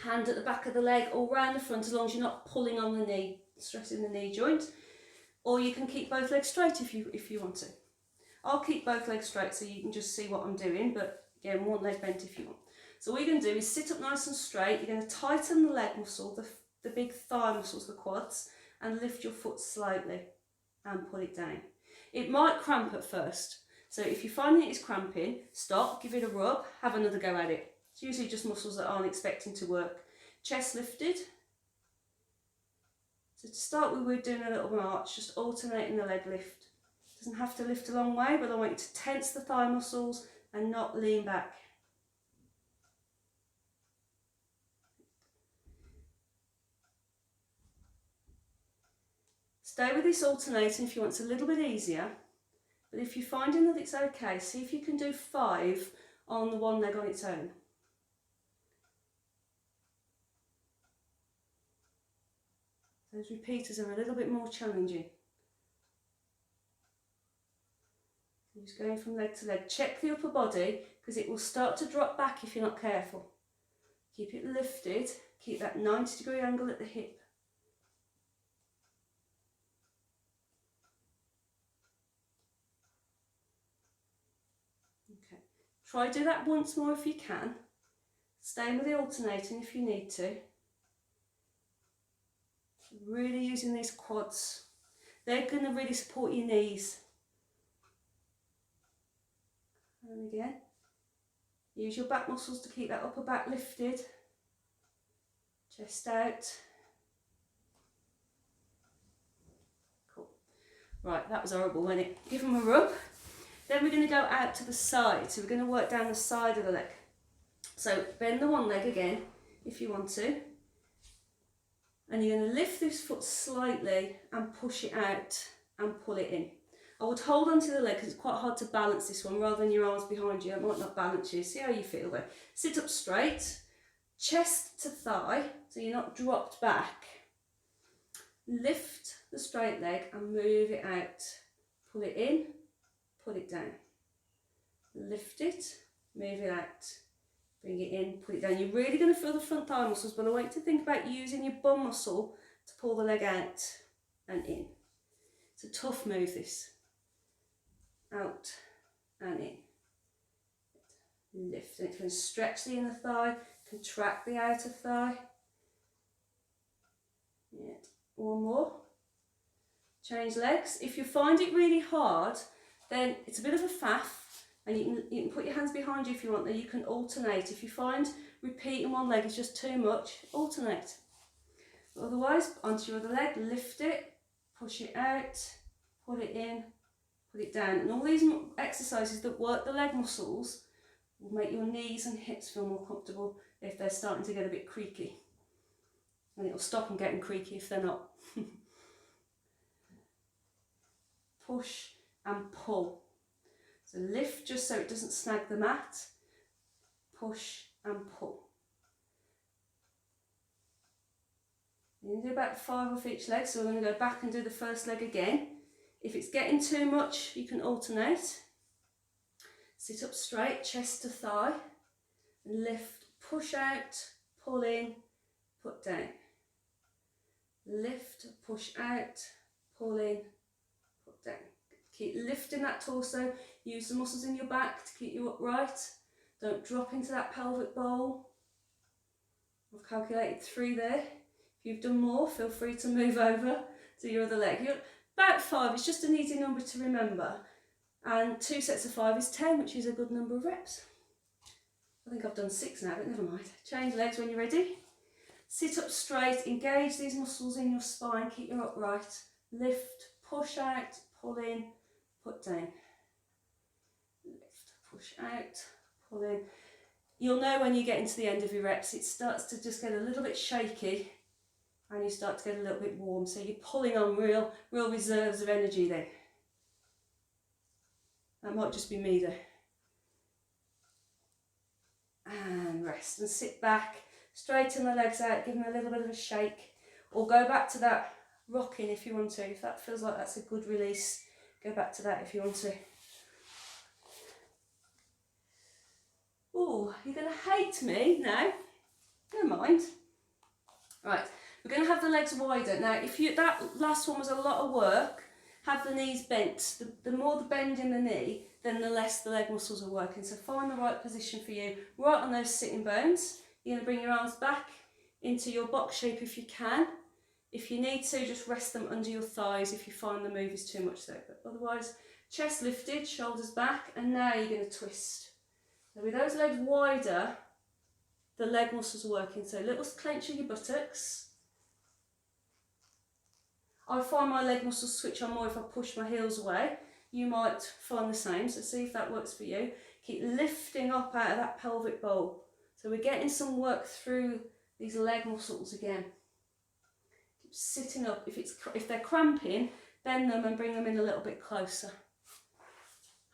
[SPEAKER 1] hand at the back of the leg or round the front as long as you're not pulling on the knee, stressing the knee joint. Or you can keep both legs straight if you want to. I'll keep both legs straight so you can just see what I'm doing, but again, one leg bent if you want. So what you're going to do is sit up nice and straight. You're going to tighten the leg muscle, the big thigh muscles, the quads, and lift your foot slightly. And pull it down. It might cramp at first, so if you're finding it is cramping, stop, give it a rub, have another go at it. It's usually just muscles that aren't expecting to work. Chest lifted. So to start with, we're doing a little march, just alternating the leg lift Doesn't have to lift a long way, but I want you to tense the thigh muscles and not lean back. Stay with this alternating if you want it a little bit easier, but if you're finding that it's okay, see if you can do 5 on the one leg on its own. Those repeaters are a little bit more challenging. Just going from leg to leg. Check the upper body because it will start to drop back if you're not careful. Keep it lifted, keep that 90-degree angle at the hip. Okay, try do that once more if you can. Stay with the alternating if you need to. Really using these quads. They're going to really support your knees. And again, use your back muscles to keep that upper back lifted. Chest out. Cool. Right, that was horrible, wasn't it? Give them a rub. Then we're going to go out to the side. So we're going to work down the side of the leg. So bend the one leg again, if you want to. And you're going to lift this foot slightly and push it out and pull it in. I would hold onto the leg because it's quite hard to balance this one rather than your arms behind you. It might not balance you. See how you feel there. Sit up straight, chest to thigh, so you're not dropped back. Lift the straight leg and move it out. Pull it in, pull it down. Lift it, move it out. Bring it in, put it down. You're really going to feel the front thigh muscles, but I want you to think about using your bum muscle to pull the leg out and in. It's a tough move, this. Out and in. Lift, and it's going to stretch the inner thigh, contract the outer thigh. Yeah. One more. Change legs. If you find it really hard, then it's a bit of a faff, and you can put your hands behind you if you want, then you can alternate. If you find repeating one leg is just too much, alternate. But otherwise, onto your other leg, lift it, push it out, put it in, put it down. And all these exercises that work the leg muscles will make your knees and hips feel more comfortable if they're starting to get a bit creaky. And it'll stop them getting creaky if they're not. Push and pull. So lift just so it doesn't snag the mat. Push and pull. You're going to do about 5 off each leg, so we're going to go back and do the first leg again. If it's getting too much, you can alternate. Sit up straight, chest to thigh, and lift, push out, pull in, put down. Lift, push out, pull in, put down. Keep lifting that torso, use the muscles in your back to keep you upright. Don't drop into that pelvic bowl. I've calculated 3 there. If you've done more, feel free to move over to your other leg. You're about 5, it's just an easy number to remember. And 2 sets of 5 is 10, which is a good number of reps. I think I've done 6 now, but never mind. Change legs when you're ready. Sit up straight, engage these muscles in your spine, keep you upright. Lift, push out, pull in, put down. Lift, push out, pull in. You'll know when you get into the end of your reps, it starts to just get a little bit shaky and you start to get a little bit warm. So you're pulling on real reserves of energy there. That might just be me there. And rest and sit back, straighten the legs out, give them a little bit of a shake, or go back to that rocking if you want to. If that feels like that's a good release, go back to that if you want to. Oh, you're going to hate me now. Never mind. Right, we're going to have the legs wider. Now, if that last one was a lot of work, have the knees bent. The more the bend in the knee, then the less the leg muscles are working. So find the right position for you, right on those sitting bones. You're going to bring your arms back into your box shape if you can. If you need to, just rest them under your thighs if you find the move is too much there. But otherwise, chest lifted, shoulders back, and now you're going to twist. So with those legs wider, the leg muscles are working. So little clench of your buttocks. I find my leg muscles switch on more if I push my heels away. you might find the same, so see if that works for you. Keep lifting up out of that pelvic bowl. So we're getting some work through these leg muscles again. Keep sitting up. If they're cramping, bend them and bring them in a little bit closer.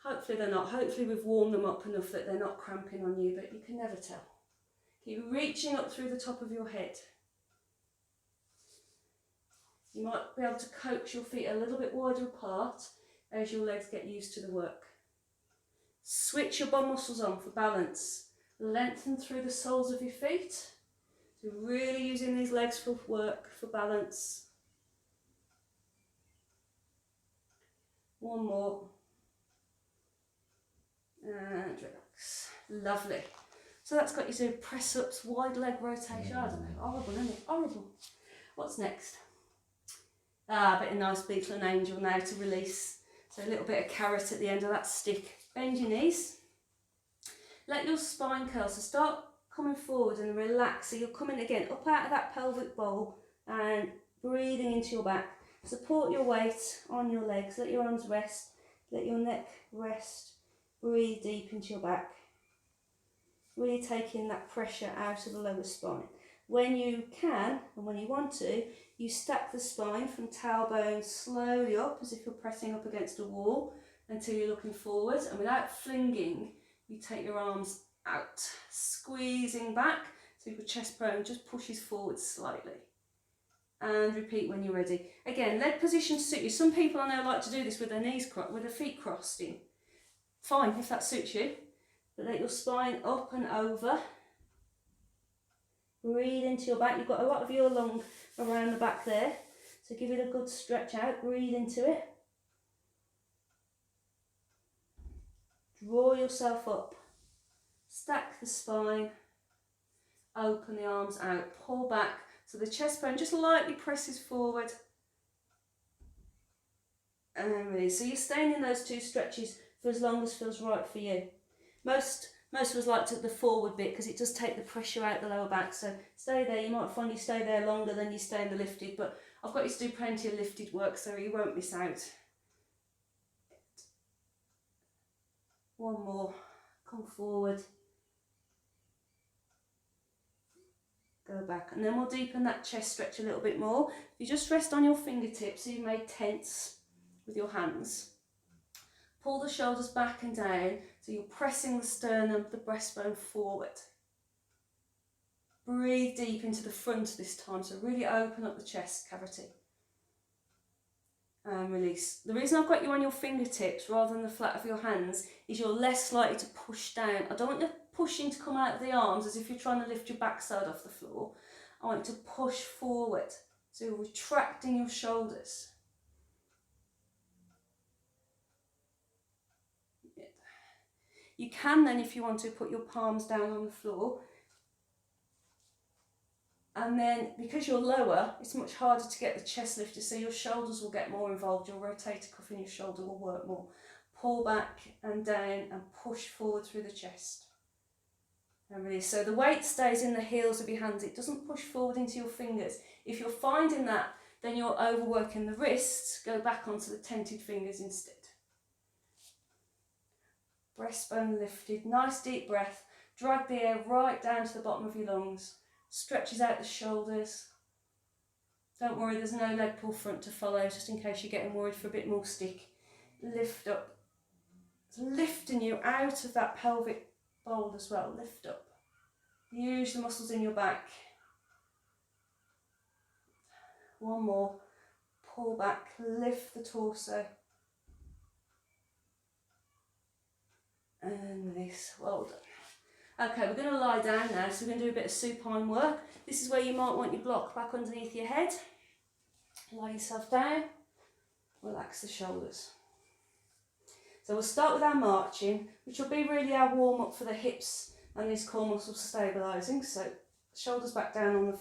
[SPEAKER 1] Hopefully they're not. Hopefully we've warmed them up enough that they're not cramping on you, but you can never tell. Keep reaching up through the top of your head. You might be able to coax your feet a little bit wider apart as your legs get used to the work. Switch your bum muscles on for balance. Lengthen through the soles of your feet. So really using these legs for work, for balance. One more. And relax. Lovely. So that's got you to press ups, wide leg rotation. I don't know, horrible, isn't it? Horrible. What's next? A bit of nice beetle and angel now to release. So a little bit of carrot at the end of that stick. Bend your knees. Let your spine curl. So start coming forward and relax. So you're coming again up out of that pelvic bowl and breathing into your back. Support your weight on your legs. Let your arms rest. Let your neck rest. Breathe deep into your back. Really taking that pressure out of the lower spine. When you can and when you want to, you stack the spine from tailbone slowly up as if you're pressing up against a wall until you're looking forward, and without flinging, you take your arms out, squeezing back so your chest bone just pushes forward slightly. And repeat when you're ready. Again, leg position to suit you. Some people I know like to do this with their knees with their feet crossed in. Fine if that suits you, but let your spine up and over. Breathe into your back. You've got a lot of your lung around the back there, so give it a good stretch out. Breathe into it. Draw yourself up. Stack the spine. Open the arms out. Pull back so the chest bone just lightly presses forward. And then release. So you're staying in those two stretches for as long as feels right for you. Most of us like the forward bit because it does take the pressure out the lower back. So stay there. You might find you stay there longer than you stay in the lifted, but I've got you to do plenty of lifted work so you won't miss out. One more. Come forward. Go back. And then we'll deepen that chest stretch a little bit more. If you just rest on your fingertips, so you've made tents with your hands. Pull the shoulders back and down, so you're pressing the sternum, the breastbone forward. Breathe deep into the front this time, so really open up the chest cavity. And release. The reason I've got you on your fingertips rather than the flat of your hands is you're less likely to push down. I don't want you pushing to come out of the arms as if you're trying to lift your backside off the floor. I want you to push forward, so you're retracting your shoulders. You can then, if you want to, put your palms down on the floor. And then, because you're lower, it's much harder to get the chest lifted, so your shoulders will get more involved. Your rotator cuff in your shoulder will work more. Pull back and down and push forward through the chest. And release. So the weight stays in the heels of your hands. It doesn't push forward into your fingers. If you're finding that, then you're overworking the wrists. Go back onto the tented fingers instead. Breastbone lifted, nice deep breath. Drag the air right down to the bottom of your lungs. Stretches out the shoulders. Don't worry, there's no leg pull front to follow, just in case you're getting worried for a bit more stick. Lift up. It's lifting you out of that pelvic bowl as well. Lift up. Use the muscles in your back. One more. Pull back, lift the torso. And release. Well done. Okay, we're going to lie down now, so we're going to do a bit of supine work. This is where you might want your block back underneath your head. Lie yourself down. Relax the shoulders. So we'll start with our marching, which will be really our warm up for the hips and these core muscles stabilising. So shoulders back down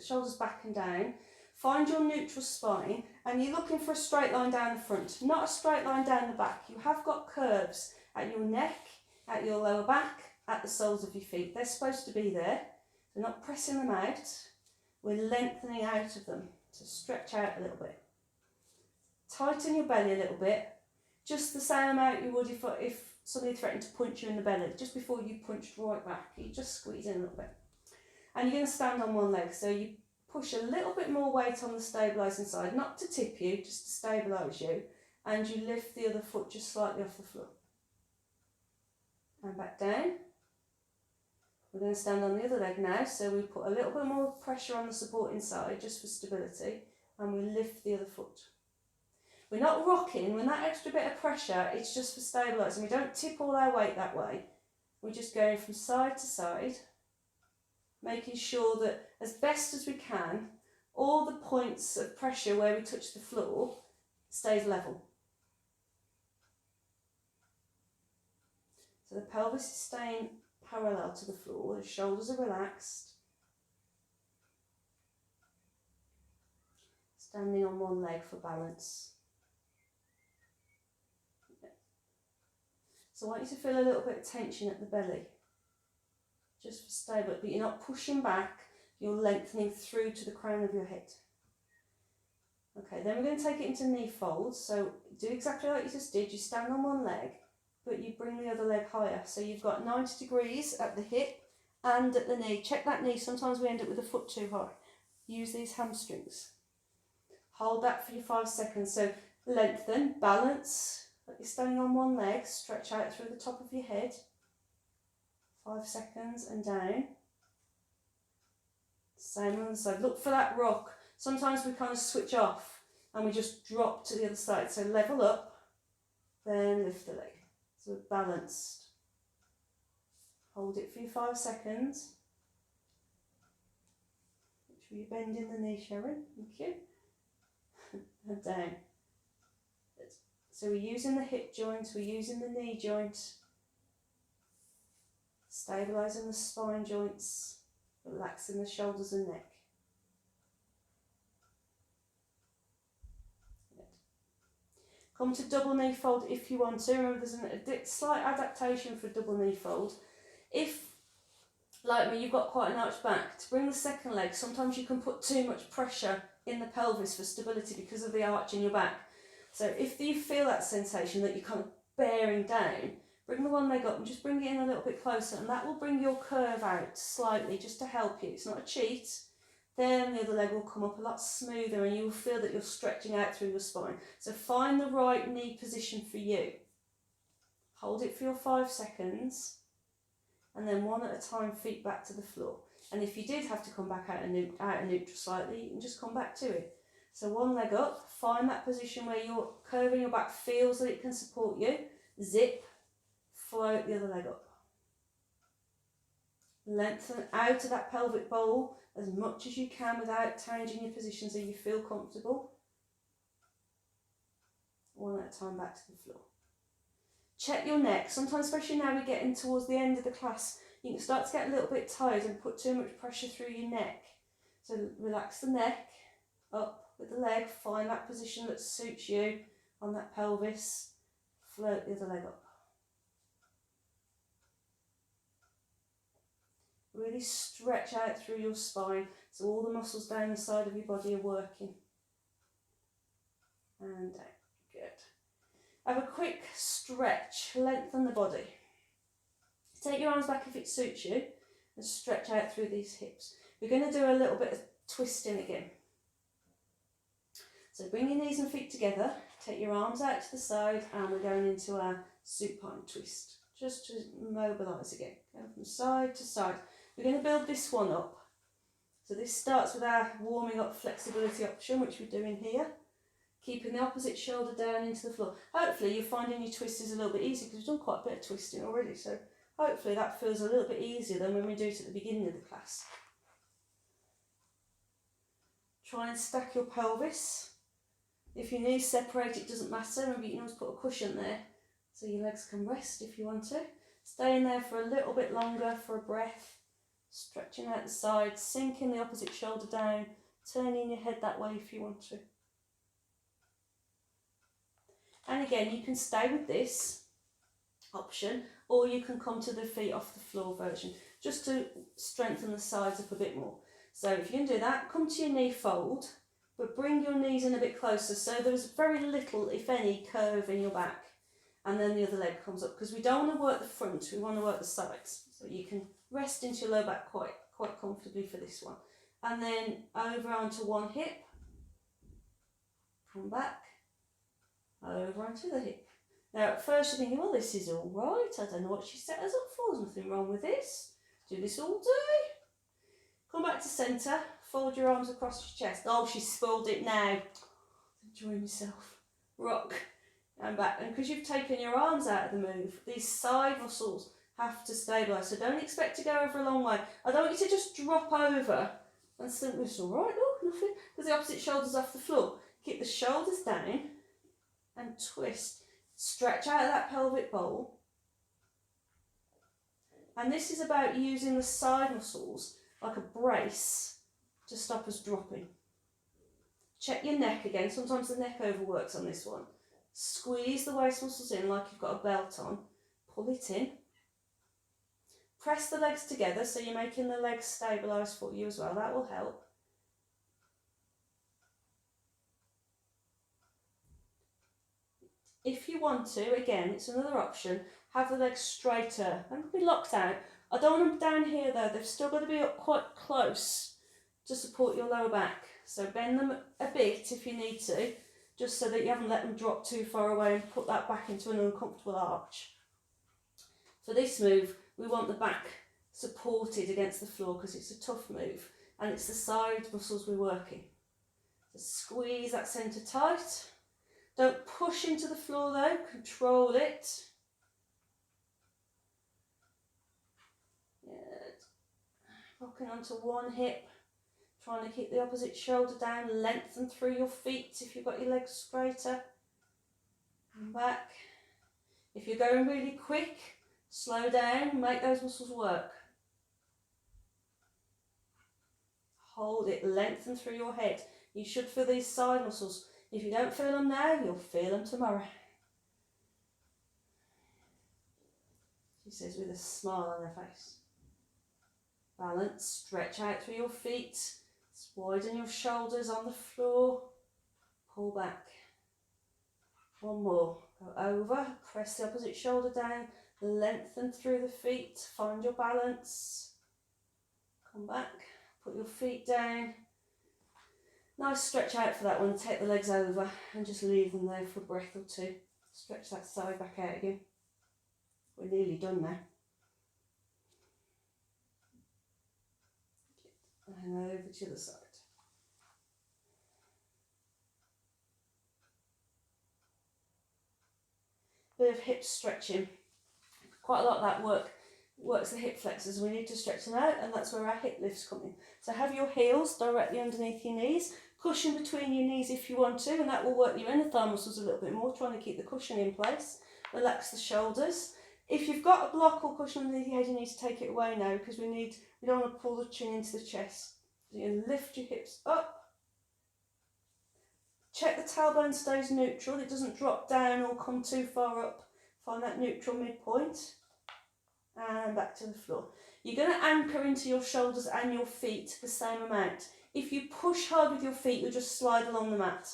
[SPEAKER 1] shoulders back and down. Find your neutral spine, and you're looking for a straight line down the front, not a straight line down the back. You have got curves at your neck, at your lower back, at the soles of your feet. They're supposed to be there. We're not pressing them out. We're lengthening out of them. So stretch out a little bit. Tighten your belly a little bit. just the same amount you would if somebody threatened to punch you in the belly, just before you punched right back. You just squeeze in a little bit. And you're going to stand on one leg, so you push a little bit more weight on the stabilising side, not to tip you, just to stabilise you, and you lift the other foot just slightly off the floor. And back down. We're going to stand on the other leg now, so we put a little bit more pressure on the supporting side just for stability, and we lift the other foot. We're not rocking, with that extra bit of pressure, it's just for stabilising. We don't tip all our weight that way. We're just going from side to side, making sure that as best as we can, all the points of pressure where we touch the floor stays level. So the pelvis is staying parallel to the floor, the shoulders are relaxed. Standing on one leg for balance. So I want you to feel a little bit of tension at the belly, just for stable, but you're not pushing back, you're lengthening through to the crown of your head. Okay, then we're going to take it into knee folds, so do exactly like you just did, you stand on one leg, but you bring the other leg higher, so you've got 90 degrees at the hip and at the knee. Check that knee, sometimes we end up with the foot too high. Use these hamstrings. Hold that for your 5 seconds, so lengthen, balance, like you're standing on one leg, stretch out through the top of your head. 5 seconds and down. Same on the side. Look for that rock. Sometimes we kind of switch off and we just drop to the other side. So level up, then lift the leg. So we're balanced. Hold it for your 5 seconds. Make sure you bend in the knee, Sharon. Thank you. And down. So we're using the hip joint, we're using the knee joint. Stabilising the spine joints, relaxing the shoulders and neck. Good. Come to double knee fold if you want to. Remember, there's a slight adaptation for double knee fold. If, like me, you've got quite an arched back, to bring the second leg, sometimes you can put too much pressure in the pelvis for stability because of the arch in your back. So if you feel that sensation that you're kind of bearing down, bring the one leg up and just bring it in a little bit closer, and that will bring your curve out slightly just to help you. It's not a cheat. Then the other leg will come up a lot smoother and you will feel that you're stretching out through your spine. So find the right knee position for you. Hold it for your 5 seconds, and then one at a time, feet back to the floor. And if you did have to come back out of neutral slightly, you can just come back to it. So one leg up, find that position where your curve in your back feels that it can support you. Zip, float the other leg up. Lengthen out of that pelvic bowl as much as you can without changing your position so you feel comfortable. One at a time back to the floor. Check your neck. Sometimes, especially now we're getting towards the end of the class, you can start to get a little bit tired and put too much pressure through your neck. So relax the neck, up with the leg, find that position that suits you on that pelvis, float the other leg up. Really stretch out through your spine so all the muscles down the side of your body are working. And down. Good. Have a quick stretch, lengthen the body. Take your arms back if it suits you and stretch out through these hips. We're going to do a little bit of twisting again. So bring your knees and feet together, take your arms out to the side, and we're going into our supine twist. Just to mobilise again. Go from side to side. We're going to build this one up. So this starts with our warming up flexibility option, which we're doing here. Keeping the opposite shoulder down into the floor. Hopefully you're finding your twist is a little bit easier because we've done quite a bit of twisting already. So hopefully that feels a little bit easier than when we do it at the beginning of the class. Try and stack your pelvis. If your knees separate, it doesn't matter. Maybe you can always put a cushion there so your legs can rest if you want to. Stay in there for a little bit longer for a breath. Stretching out the sides, sinking the opposite shoulder down, turning your head that way if you want to. And again, you can stay with this option, or you can come to the feet off the floor version, just to strengthen the sides up a bit more. So if you can do that, come to your knee fold, but bring your knees in a bit closer so there's very little, if any, curve in your back. and then the other leg comes up, because we don't want to work the front, we want to work the sides. So you can rest into your low back quite comfortably for this one. And then over onto one hip, come back, over onto the hip. Now at first you're thinking, well, this is all right, I don't know what she set us up for, there's nothing wrong with this. Do this all day. Come back to centre, fold your arms across your chest. Oh, she's spoiled it now. Enjoying myself. Rock and back. And because you've taken your arms out of the move, these side muscles have to stabilise. So don't expect to go over a long way. I don't want you to just drop over and think it's all right. Oh, nothing. Because the opposite shoulder's off the floor. Keep the shoulders down and twist. Stretch out of that pelvic bowl. And this is about using the side muscles like a brace to stop us dropping. Check your neck again. Sometimes the neck overworks on this one. Squeeze the waist muscles in like you've got a belt on. Pull it in. Press the legs together so you're making the legs stabilise for you as well. That will help. If you want to, again, it's another option, have the legs straighter and be locked out. I don't want them down here though, they've still got to be up quite close to support your lower back. So bend them a bit if you need to, just so that you haven't let them drop too far away and put that back into an uncomfortable arch. For this move, we want the back supported against the floor because it's a tough move and it's the side muscles we're working. So squeeze that centre tight. Don't push into the floor though, control it. Good. Rocking onto one hip, trying to keep the opposite shoulder down, lengthen through your feet if you've got your legs straighter. And back. If you're going really quick, slow down, make those muscles work. Hold it, lengthen through your head. You should feel these side muscles. If you don't feel them now, you'll feel them tomorrow. She says with a smile on her face. Balance, stretch out through your feet. Widen your shoulders on the floor. Pull back. One more. Go over, press the opposite shoulder down. Lengthen through the feet. Find your balance. Come back. Put your feet down. Nice stretch out for that one. Take the legs over and just leave them there for a breath or two. Stretch that side back out again. We're nearly done now. And over to the side. Bit of hip stretching. Quite a lot of that works the hip flexors. We need to stretch them out, and that's where our hip lifts come in. So have your heels directly underneath your knees. Cushion between your knees if you want to, and that will work your inner thigh muscles a little bit more, trying to keep the cushion in place. Relax the shoulders. If you've got a block or cushion underneath your head, you need to take it away now, because we don't want to pull the chin into the chest. So you lift your hips up. Check the tailbone stays neutral, it doesn't drop down or come too far up. Find that neutral midpoint. And back to the floor. You're going to anchor into your shoulders and your feet the same amount. If you push hard with your feet, you'll just slide along the mat.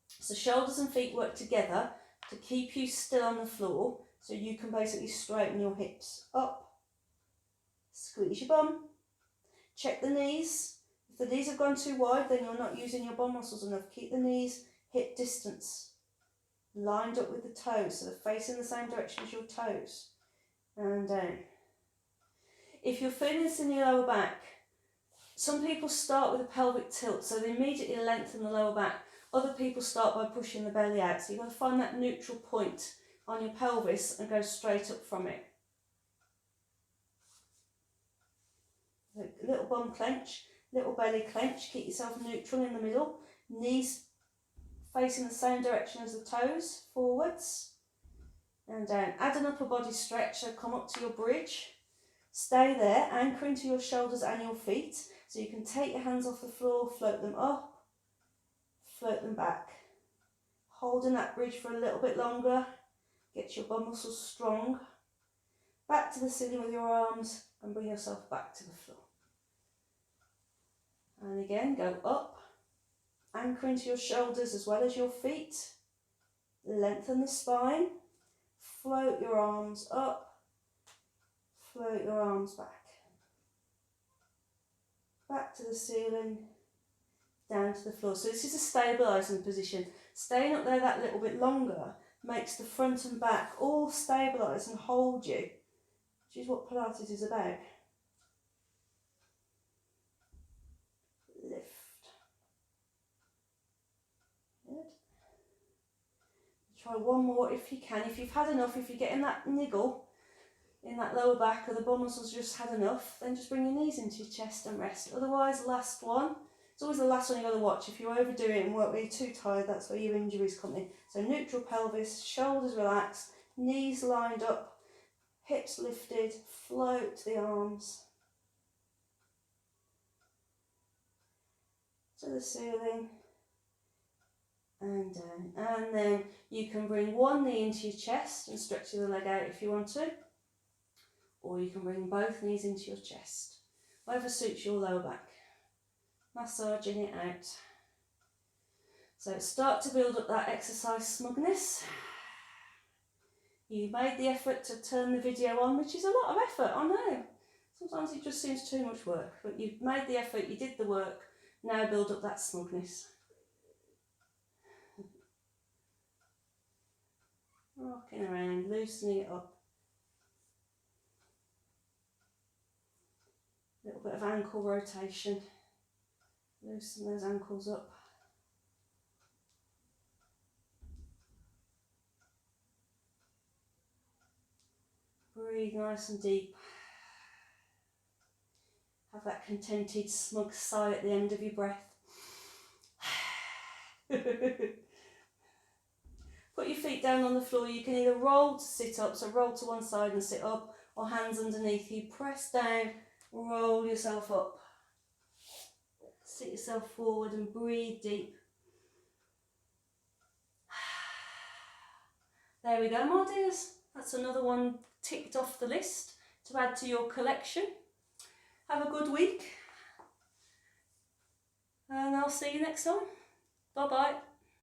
[SPEAKER 1] So shoulders and feet work together to keep you still on the floor, so you can basically straighten your hips up. Squeeze your bum. Check the knees. If the knees have gone too wide, then you're not using your bum muscles enough. Keep the knees hip distance, lined up with the toes, so they're facing the same direction as your toes. And down. If you're feeling this in your lower back, some people start with a pelvic tilt, so they immediately lengthen the lower back. Other people start by pushing the belly out, so you've got to find that neutral point on your pelvis and go straight up from it. A little bum clench, little belly clench, keep yourself neutral in the middle. Knees facing the same direction as the toes, forwards. And down. Add an upper body stretch, so come up to your bridge. Stay there, anchor into your shoulders and your feet. So you can take your hands off the floor, float them up, float them back. Holding that bridge for a little bit longer. Get your bum muscles strong. Back to the ceiling with your arms and bring yourself back to the floor. And again, go up. Anchor into your shoulders as well as your feet. Lengthen the spine. float your arms up, float your arms back. Back to the ceiling, down to the floor. So this is a stabilising position. Staying up there that little bit longer makes the front and back all stabilise and hold you, which is what Pilates is about. Lift. Good. Try one more if you can. If you've had enough, if you're getting that niggle in that lower back or the bum muscles just had enough, then just bring your knees into your chest and rest. Otherwise, last one. It's always the last one you've got to watch. If you overdo it and work when you're too tired, that's where your injuries come in. So neutral pelvis, shoulders relaxed, knees lined up, hips lifted, float the arms to the ceiling and down. And then you can bring one knee into your chest and stretch the leg out if you want to. Or you can bring both knees into your chest. Whatever suits your lower back. Massaging it out. So start to build up that exercise smugness. You made the effort to turn the video on, which is a lot of effort, I know. Sometimes it just seems too much work, but you've made the effort, you did the work, now build up that smugness. Rocking around, loosening it up. A little bit of ankle rotation. Loosen those ankles up. Breathe nice and deep. Have that contented, smug sigh at the end of your breath. Put your feet down on the floor. You can either roll to sit up, so roll to one side and sit up, or hands underneath you. Press down, roll yourself up. Sit yourself forward and breathe deep. There we go, my dears. That's another one ticked off the list to add to your collection. Have a good week. And I'll see you next time. Bye-bye.